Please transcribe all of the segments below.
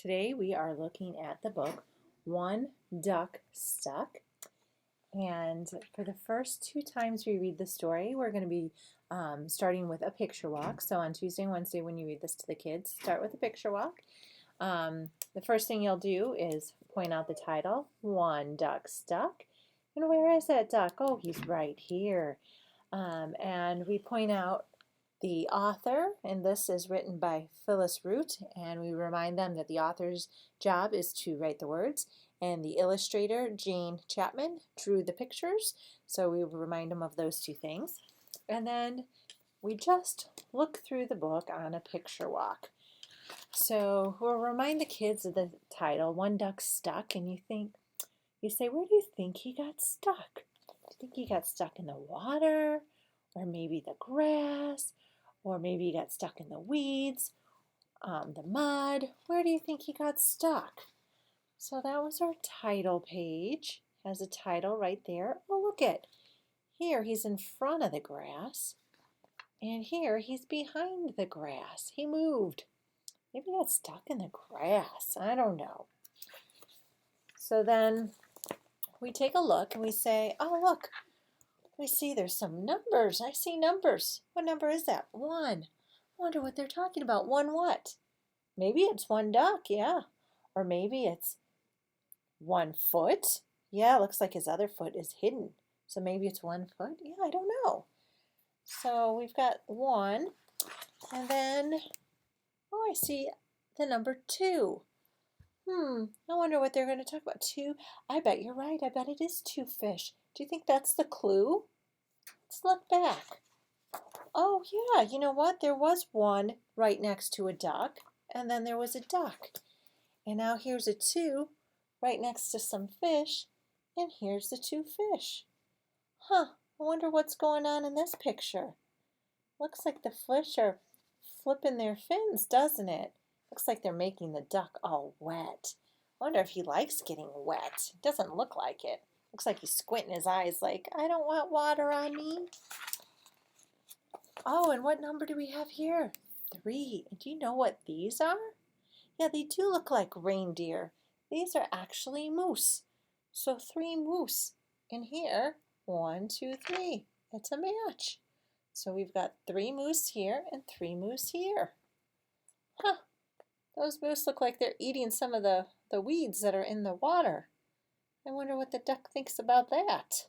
Today we are looking at the book One Duck Stuck. And for the first 2 times we read the story, we're going to be starting with a picture walk. So on Tuesday and Wednesday when you read this to the kids, start with a picture walk. The first thing you'll do is point out the title, One Duck Stuck. And where is that duck? Oh, he's right here. And we point out the author, and this is written by Phyllis Root, and we remind them that the author's job is to write the words, and the illustrator, Jane Chapman, drew the pictures, so we will remind them of those two things. And then we just look through the book on a picture walk. So we'll remind the kids of the title, One Duck Stuck, and you say, where do you think he got stuck? Do you think he got stuck in the water, or maybe the grass, or maybe he got stuck in the weeds, the mud? Where do you think he got stuck? So that was our title page. Has a title right there. Oh, look at here. He's in front of the grass, and here he's behind the grass. He moved. Maybe he got stuck in the grass. I don't know. So then we take a look and we say, oh, look. We see there's some numbers. I see numbers. What number is that? 1. I wonder what they're talking about. 1 what? Maybe it's 1 duck, yeah. Or maybe it's 1 foot. Yeah, looks like his other foot is hidden. So maybe it's 1 foot. Yeah, I don't know. So we've got 1. And then, oh, I see the number 2. I wonder what they're going to talk about. 2. I bet you're right. I bet it is 2 fish. Do you think that's the clue? Let's look back. Oh, yeah, you know what? There was 1 right next to a duck, and then there was a duck. And now here's a 2 right next to some fish, and here's the 2 fish. I wonder what's going on in this picture. Looks like the fish are flipping their fins, doesn't it? Looks like they're making the duck all wet. I wonder if he likes getting wet. Doesn't look like it. Looks like he's squinting his eyes like, I don't want water on me. Oh, and what number do we have here? 3. And do you know what these are? Yeah, they do look like reindeer. These are actually moose. So 3 moose. And here, 1, 2, 3. It's a match. So we've got 3 moose here and 3 moose here. Those moose look like they're eating some of the weeds that are in the water. I wonder what the duck thinks about that.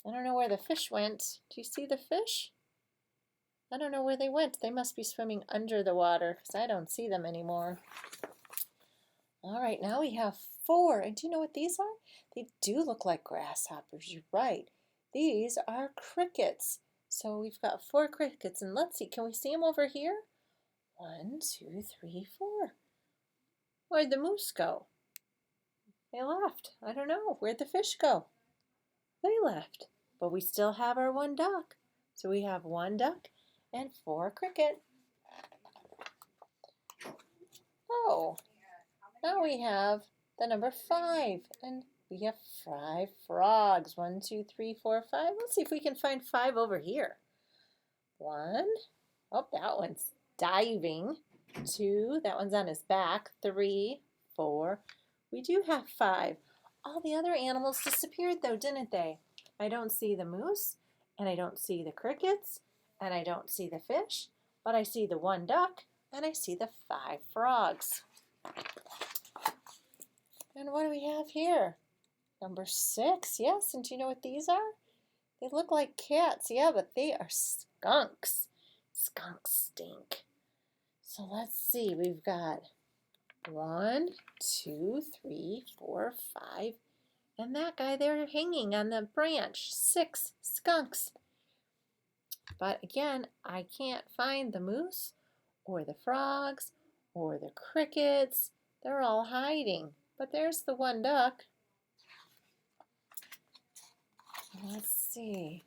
I don't know where the fish went. Do you see the fish? I don't know where they went. They must be swimming under the water because I don't see them anymore. All right, now we have 4. And do you know what these are? They do look like grasshoppers. You're right. These are crickets. So we've got 4 crickets. And let's see, can we see them over here? 1, 2, 3, 4. Where'd the moose go? They left. I don't know. Where'd the fish go? They left. But we still have our 1 duck. So we have 1 duck and 4 cricket. Oh, now we have the number 5. And we have 5 frogs. 1, 2, 3, 4, 5. Let's see if we can find 5 over here. 1. Oh, that one's diving. 2. That one's on his back. 3, 4. We do have 5. All the other animals disappeared though, didn't they? I don't see the moose, and I don't see the crickets, and I don't see the fish, but I see the 1 duck, and I see the 5 frogs. And what do we have here? Number 6, yes, and do you know what these are? They look like cats, yeah, but they are skunks. Skunks stink. So let's see, we've got 1, 2, 3, 4, 5, and that guy there hanging on the branch, 6 skunks. But again, I can't find the moose or the frogs or the crickets. They're all hiding. But there's the 1 duck. Let's see.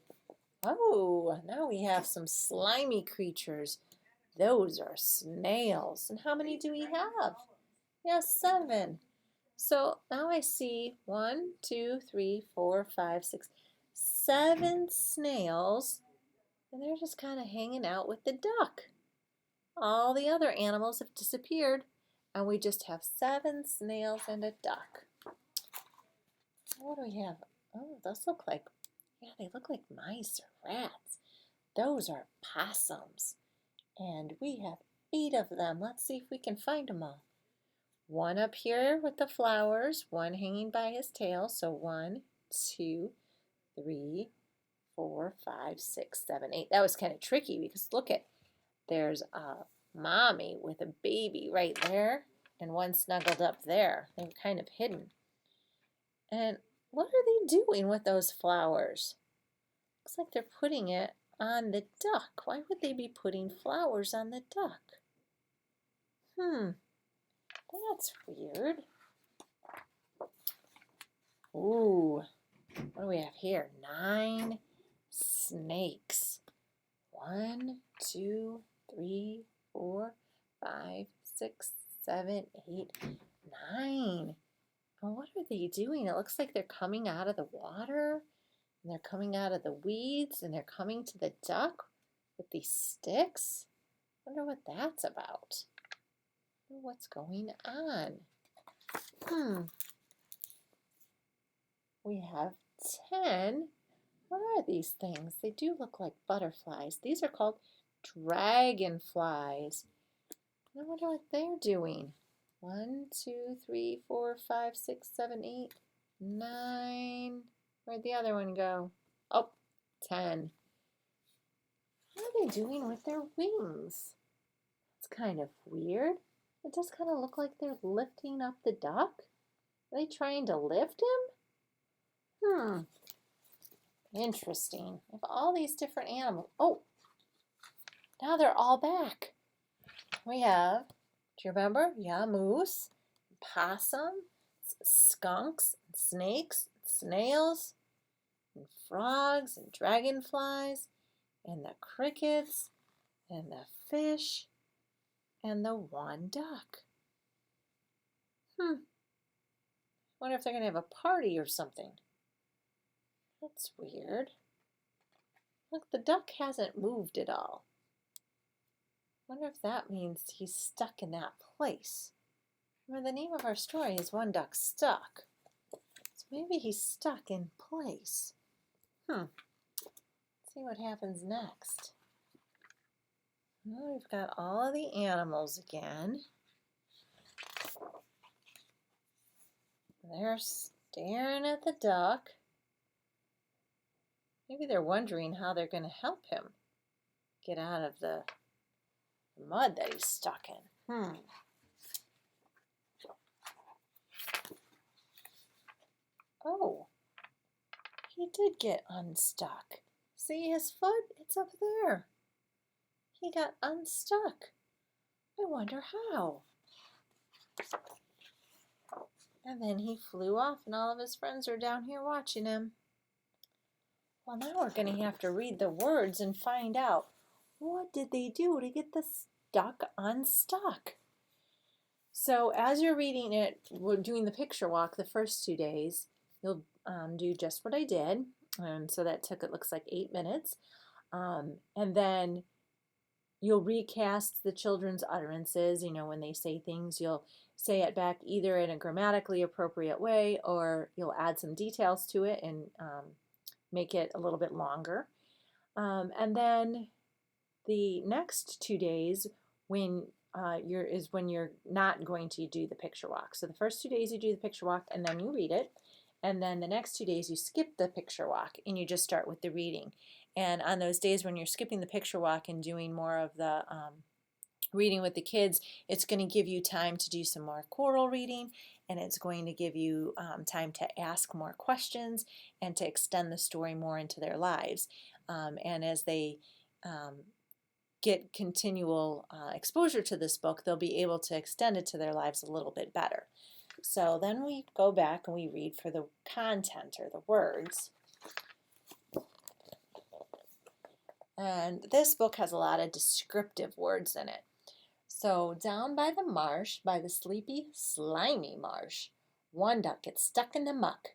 Oh, now we have some slimy creatures. Those are snails. And how many do we have? Yes, 7. So now I see 1, 2, 3, 4, 5, 6, 7 snails, and they're just kind of hanging out with the duck. All the other animals have disappeared, And we just have 7 snails and a duck. What do we have? Oh, those look like, yeah, they look like mice or rats. Those are possums. And we have 8 of them. Let's see if we can find them all. One up here with the flowers, one hanging by his tail. So 1, 2, 3, 4, 5, 6, 7, 8. That was kind of tricky because look at, there's a mommy with a baby right there and one snuggled up there. They're kind of hidden. And what are they doing with those flowers? Looks like they're putting it on the duck. Why would they be putting flowers on the duck? That's weird. Ooh, what do we have here? 9 snakes. 1, 2, 3, 4, 5, 6, 7, 8, 9. And what are they doing? It looks like they're coming out of the water, and they're coming out of the weeds, and they're coming to the duck with these sticks. I wonder what that's about. I wonder what's going on. We have 10. What are these things? They do look like butterflies. These are called dragonflies. I wonder what they're doing. 1, 2, 3, 4, 5, 6, 7, 8, 9. Where'd the other one go? Oh, 10. What are they doing with their wings? It's kind of weird. It does kind of look like they're lifting up the duck. Are they trying to lift him? Interesting. If all these different animals. Oh, now they're all back. We have, do you remember? Yeah, moose, possum, skunks, snakes, snails, and frogs, and dragonflies, and the crickets, and the fish, and the one duck. Wonder if they're going to have a party or something. That's weird. Look, the duck hasn't moved at all. Wonder if that means he's stuck in that place. Remember, the name of our story is One Duck Stuck. So maybe he's stuck in place. Let's see what happens next. Well, we've got all of the animals again. They're staring at the duck. Maybe they're wondering how they're going to help him get out of the mud that he's stuck in. Oh, he did get unstuck. See his foot? It's up there. He got unstuck. I wonder how. And then he flew off and all of his friends are down here watching him. Well, now we're going to have to read the words and find out what did they do to get the duck unstuck. So as you're reading it, we're doing the picture walk the first 2 days. You'll do just what I did. So that took, it looks like 8 minutes. And then you'll recast the children's utterances. You know, when they say things, you'll say it back either in a grammatically appropriate way or you'll add some details to it and make it a little bit longer. And then the next 2 days when you're not going to do the picture walk. So the first 2 days you do the picture walk and then you read it. And then the next 2 days you skip the picture walk and you just start with the reading. And on those days when you're skipping the picture walk and doing more of the reading with the kids, it's going to give you time to do some more choral reading, and it's going to give you time to ask more questions and to extend the story more into their lives. And as they get continual exposure to this book, they'll be able to extend it to their lives a little bit better. So then we go back and we read for the content or the words. And this book has a lot of descriptive words in it. So down by the marsh, by the sleepy, slimy marsh, one duck gets stuck in the muck,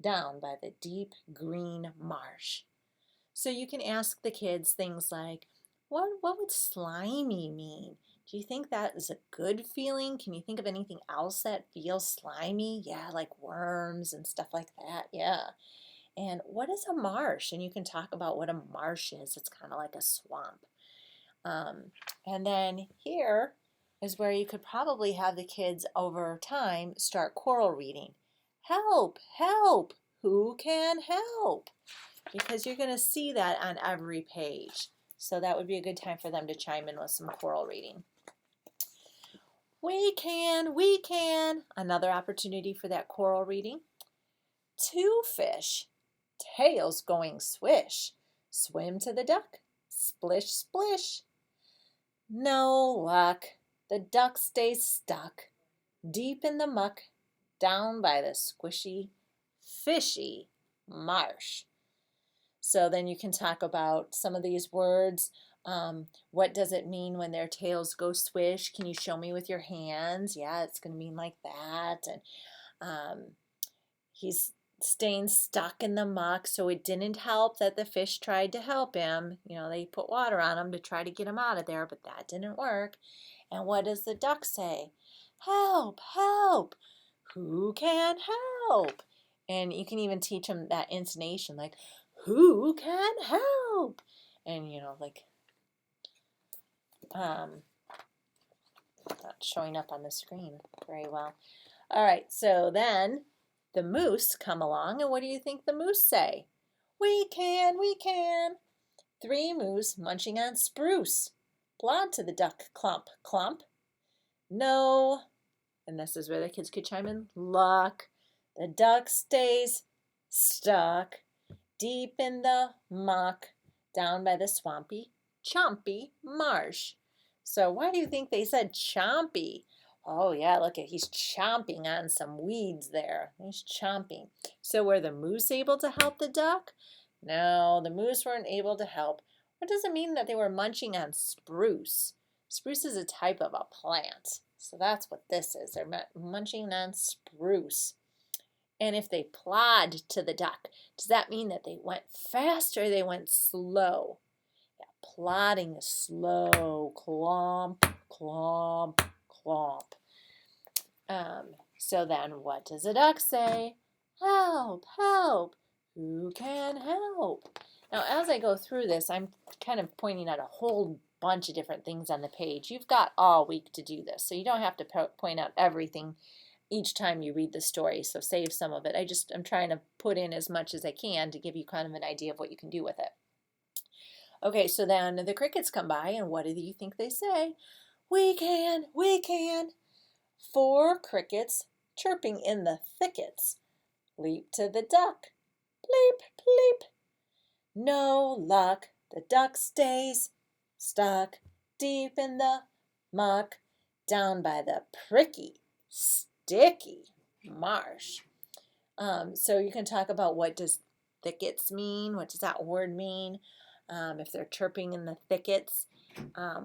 down by the deep green marsh. So you can ask the kids things like, what would slimy mean? Do you think that is a good feeling? Can you think of anything else that feels slimy? Yeah, like worms and stuff like that. Yeah. And what is a marsh? And you can talk about what a marsh is. It's kind of like a swamp. And then here is where you could probably have the kids over time start choral reading. Help, help, who can help? Because you're going to see that on every page. So that would be a good time for them to chime in with some choral reading. We can, we can. Another opportunity for that choral reading. Two fish, tails going swish, swim to the duck, splish, splish. No luck, the duck stays stuck, deep in the muck, down by the squishy, fishy marsh. So then you can talk about some of these words. What does it mean when their tails go swish? Can you show me with your hands? Yeah, it's going to mean like that. And he's staying stuck in the muck, so it didn't help that the fish tried to help him. You know, they put water on him to try to get him out of there, but that didn't work. And what does the duck say? Help, help, who can help? And you can even teach them that intonation, like, who can help? And, you know, like, not showing up on the screen very well. All right, so then the moose come along, and what do you think the moose say? We can, we can. Three moose munching on spruce. Plod to the duck clump, clump. No, and this is where the kids could chime in, luck. The duck stays stuck deep in the muck down by the swampy, chompy marsh. So why do you think they said chompy? Oh yeah, look at, he's chomping on some weeds there. He's chomping. So were the moose able to help the duck? No, the moose weren't able to help. What does it mean that they were munching on spruce? Spruce is a type of a plant. So that's what this is. They're munching on spruce. And if they plod to the duck, does that mean that they went fast or they went slow? Yeah, plodding is slow. Clomp, clomp, clomp. So then what does a duck say? Help, help, who can help? Now as I go through this, I'm kind of pointing at a whole bunch of different things on the page. You've got all week to do this, so you don't have to point out everything each time you read the story, so save some of it. I'm trying to put in as much as I can to give you kind of an idea of what you can do with it. Okay, so then the crickets come by, and what do you think they say? We can, we can. Four crickets chirping in the thickets. Leap to the duck, bleep, bleep. No luck, the duck stays stuck deep in the muck down by the pricky, sticky marsh. So you can talk about what does thickets mean? What does that word mean? If they're chirping in the thickets,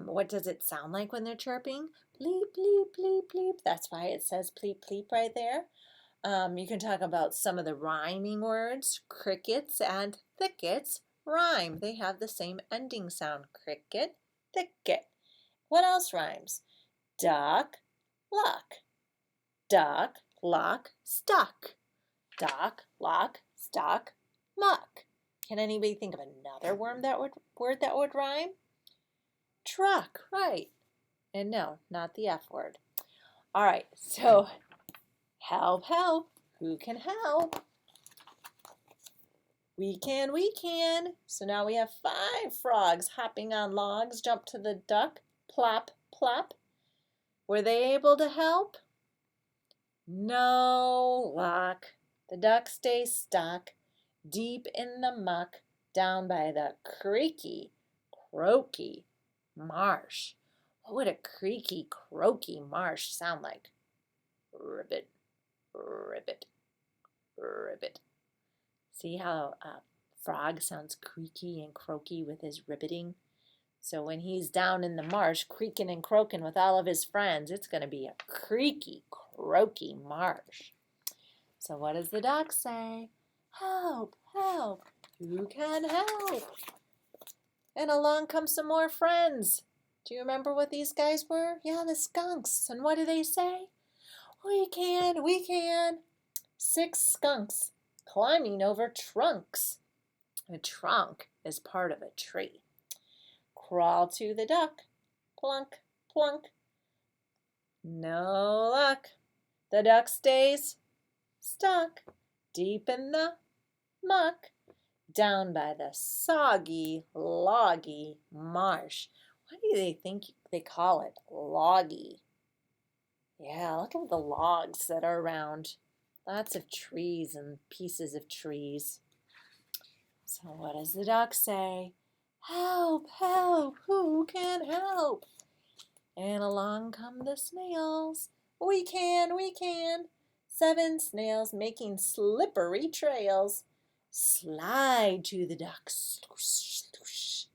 what does it sound like when they're chirping? Bleep, bleep, bleep, bleep. That's why it says bleep, bleep right there. You can talk about some of the rhyming words. Crickets and thickets rhyme. They have the same ending sound. Cricket, thicket. What else rhymes? Duck, luck. Duck, lock, stuck. Duck, lock, stuck, muck. Can anybody think of another word that would rhyme? Truck, right. And no, not the F word. All right, so help, help. Who can help? We can, we can. So now we have 5 frogs hopping on logs. Jump to the duck, plop, plop. Were they able to help? No luck. The duck stays stuck deep in the muck down by the creaky, croaky marsh. What would a creaky, croaky marsh sound like? Ribbit, ribbit, ribbit. See how a frog sounds creaky and croaky with his ribbiting? So when he's down in the marsh creaking and croaking with all of his friends, it's going to be a creaky, croaky marsh. So what does the duck say? Help, help, who can help? And along come some more friends. Do you remember what these guys were? Yeah, the skunks. And what do they say? We can, we can. 6 skunks climbing over trunks. A trunk is part of a tree. Crawl to the duck. Plunk, plunk. No luck. The duck stays stuck deep in the muck down by the soggy, loggy marsh. Why do they think they call it loggy? Yeah, look at the logs that are around. Lots of trees and pieces of trees. So what does the duck say? Help, help, who can help? And along come the snails. We can, we can. 7 snails making slippery trails. Slide to the ducks. Swoosh, swoosh.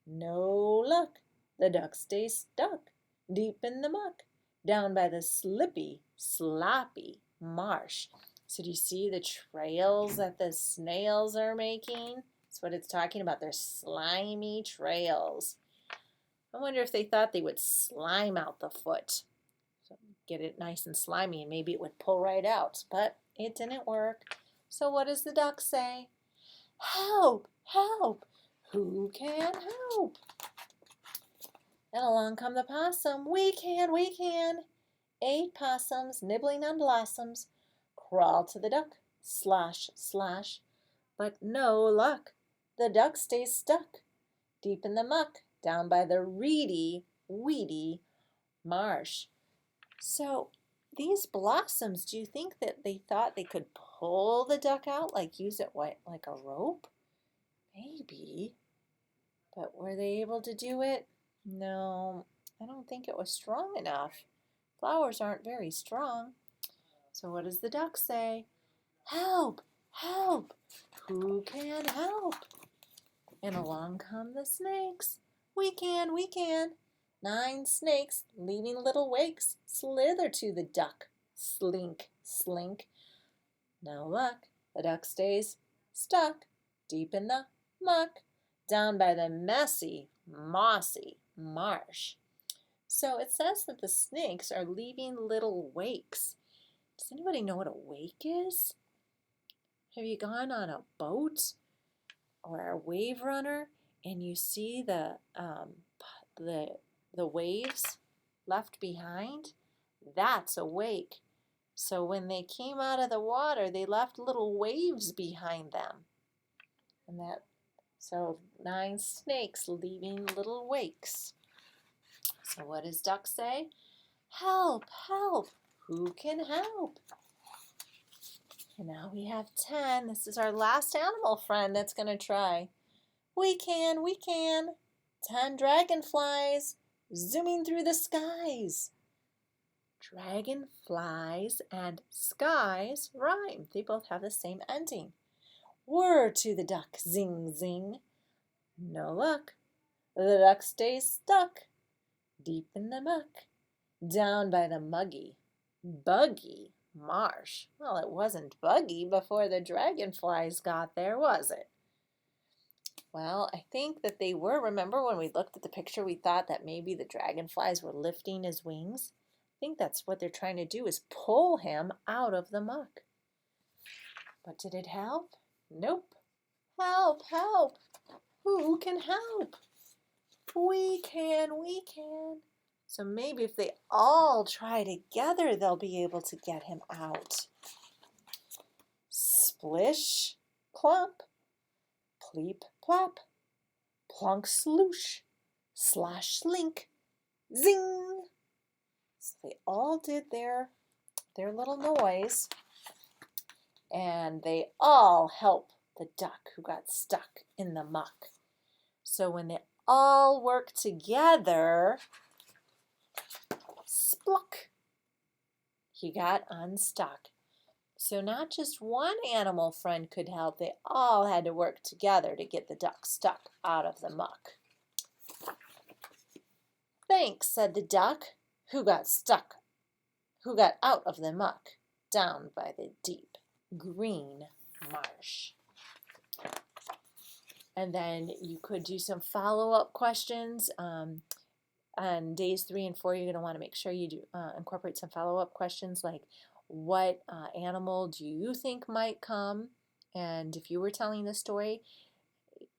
No luck. The duck stays stuck deep in the muck down by the slippy, sloppy marsh. So do you see the trails that the snails are making? That's what it's talking about. They're slimy trails. I wonder if they thought they would slime out the foot. So get it nice and slimy and maybe it would pull right out. But it didn't work. So what does the duck say? Help, help, who can help? And along come the possum. We can, we can. 8 possums nibbling on blossoms. Crawl to the duck. Slash, slash. But no luck. The duck stays stuck deep in the muck down by the reedy, weedy marsh. So these blossoms, do you think that they thought they could pull the duck out, like use it like a rope? Maybe. But were they able to do it? No, I don't think it was strong enough. Flowers aren't very strong. So what does the duck say? Help, help, who can help? And along come the snakes. We can, we can. 9 snakes, leaving little wakes, slither to the duck. Slink, slink. No luck. The duck stays stuck deep in the muck down by the messy, mossy marsh. So it says that the snakes are leaving little wakes. Does anybody know what a wake is? Have you gone on a boat or a wave runner and you see the waves left behind? That's a wake. So when they came out of the water, they left little waves behind them. And so 9 snakes leaving little wakes. So what does duck say? Help, help, who can help? And now we have 10. This is our last animal friend that's going to try. We can, we can. 10 dragonflies zooming through the skies. Dragonflies and skies rhyme. They both have the same ending. Whir to the duck, zing, zing. No luck. The duck stays stuck deep in the muck, down by the muggy, buggy marsh. Well, it wasn't buggy before the dragonflies got there, was it? Well, I think that they were. Remember when we looked at the picture, we thought that maybe the dragonflies were lifting his wings? I think that's what they're trying to do, is pull him out of the muck. But did it help? Nope. Help, help. Who can help? We can, we can. So maybe if they all try together, they'll be able to get him out. Splish, plump, pleep, plop, plunk, sloosh, slash, slink, zing. So they all did their little noise, and they all help the duck who got stuck in the muck. So when they all work together, spluck, he got unstuck. So not just one animal friend could help, they all had to work together to get the duck stuck out of the muck. Thanks, said the duck, who got out of the muck, down by the deep green marsh. And then you could do some follow-up questions. on days 3 and 4, you're going to want to make sure you do incorporate some follow-up questions like, what animal do you think might come? And if you were telling the story,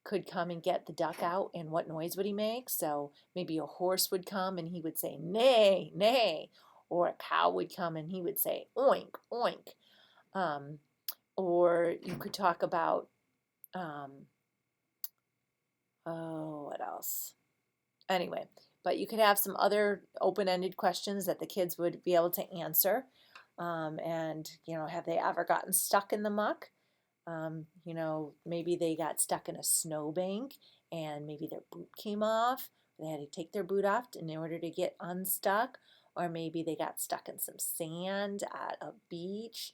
could come and get the duck out, and what noise would he make? So maybe a horse would come and he would say, neigh, neigh. Or a cow would come and he would say, oink, oink. Or you could talk about, what else? Anyway, but you could have some other open-ended questions that the kids would be able to answer. And, have they ever gotten stuck in the muck? Maybe they got stuck in a snowbank and maybe their boot came off. They had to take their boot off in order to get unstuck. Or maybe they got stuck in some sand at a beach,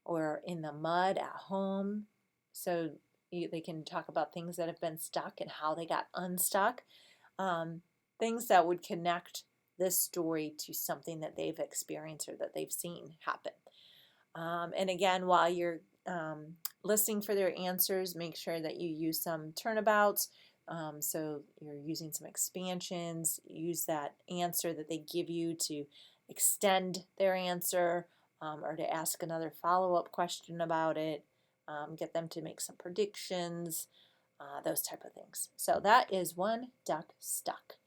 or in the mud at home. So they can talk about things that have been stuck and how they got unstuck. Things that would connect this story to something that they've experienced or that they've seen happen. And again, while you're listening for their answers, make sure that you use some turnabouts. So you're using some expansions. Use that answer that they give you to extend their answer, or to ask another follow-up question about it. Get them to make some predictions, those type of things. So that is One Duck Stuck.